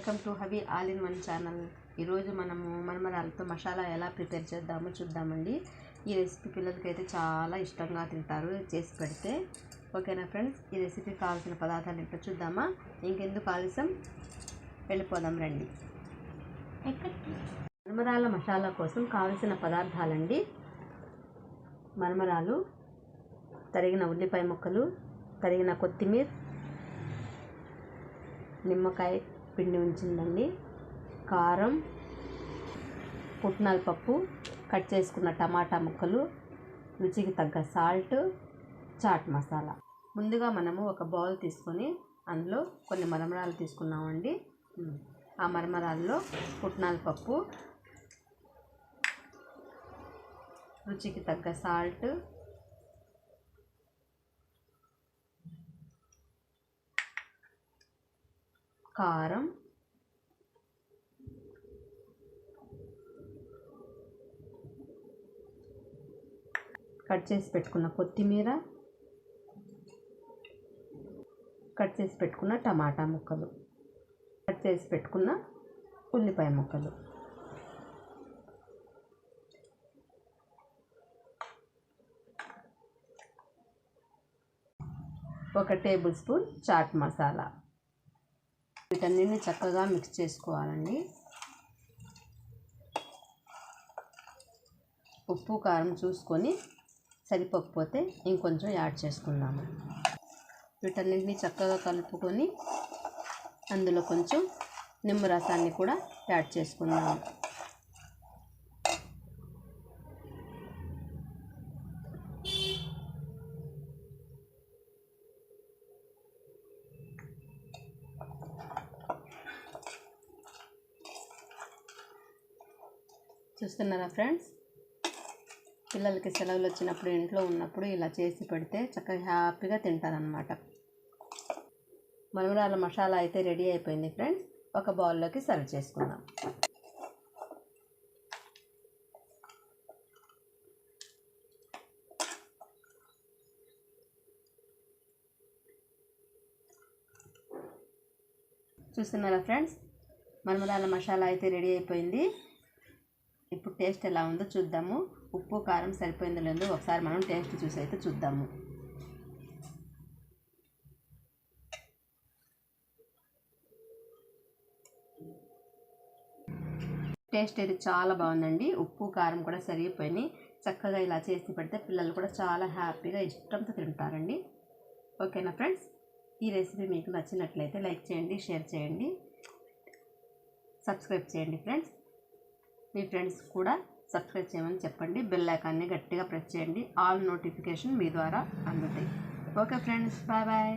Welcome to hubby all in one channel. ఈరోజు మనము మరమరాలతో మసాలా ఎలా ప్రిపేర్ చేద్దామో చూద్దామండి. ఈ రెసిపీ పిల్లలకైతే చాలా ఇష్టంగా తింటారు చేసి పెడితే. ఓకేనా ఫ్రెండ్స్, ఈ రెసిపీ కావాల్సిన పదార్థాలు ఏంటో చూద్దామా? ఇంకెందుకు ఆలస్యం, వెళ్ళిపోదాం రండి. మరమరాల మసాలా కోసం కావలసిన పదార్థాలండి: మరమరాలు, తరిగిన ఉల్లిపాయ ముక్కలు, తరిగిన కొత్తిమీర, నిమ్మకాయ పిండి ఉంచిందండి, కారం, పుట్నాల పప్పు, కట్ చేసుకున్న టమాటా ముక్కలు, రుచికి తగ్గ సాల్ట్, చాట్ మసాలా. ముందుగా మనము ఒక బౌల్ తీసుకొని అందులో కొన్ని మరమరాలు తీసుకున్నామండి. ఆ మరమరాల్లో పుట్నాల పప్పు, రుచికి తగ్గ సాల్ట్, కారం, కట్ చేసి పెట్టుకున్న కొత్తిమీర, కట్ చేసి పెట్టుకున్న టమాటా ముక్కలు, కట్ చేసి పెట్టుకున్న ఉల్లిపాయ ముక్కలు, ఒక టేబుల్ స్పూన్ చాట్ మసాలా. వీటన్నిటిని చక్కగా మిక్స్ చేసుకోవాలండి. ఉప్పు కారం చూసుకొని సరిపోకపోతే ఇంకొంచెం యాడ్ చేసుకుందాము. వీటన్నిటిని చక్కగా కలుపుకొని అందులో కొంచెం నిమ్మరసాన్ని కూడా యాడ్ చేసుకుందాము. చూస్తున్నారా ఫ్రెండ్స్, పిల్లలకి సెలవులు వచ్చినప్పుడు ఇంట్లో ఉన్నప్పుడు ఇలా చేసి పెడితే చక్కగా హ్యాపీగా తింటారనమాట. మరమరాల మసాలా అయితే రెడీ అయిపోయింది ఫ్రెండ్స్. ఒక బౌల్లోకి సర్వ్ చేసుకుందాం. చూస్తున్నారా ఫ్రెండ్స్, మరమరాల మసాలా అయితే రెడీ అయిపోయింది. ఇప్పుడు టేస్ట్ ఎలా ఉందో చూద్దాము. ఉప్పు కారం సరిపోయిందో లేదో ఒకసారి మనం టేస్ట్ చూసి అయితే చూద్దాము. టేస్ట్ అయితే చాలా బాగుందండి. ఉప్పు కారం కూడా సరిపోయినాయి. చక్కగా ఇలా చేసి పెడితే పిల్లలు కూడా చాలా హ్యాపీగా ఇష్టంతో తింటారండి. ఓకేనా ఫ్రెండ్స్, ఈ రెసిపీ మీకు నచ్చినట్లయితే లైక్ చేయండి, షేర్ చేయండి, సబ్స్క్రైబ్ చేయండి ఫ్రెండ్స్. మీ ఫ్రెండ్స్ కూడా సబ్స్క్రైబ్ చేయమని చెప్పండి. బెల్ ఐకాన్ని గట్టిగా ప్రెస్ చేయండి. ఆల్ నోటిఫికేషన్ మీ ద్వారా అందుతాయి. Okay friends, bye bye.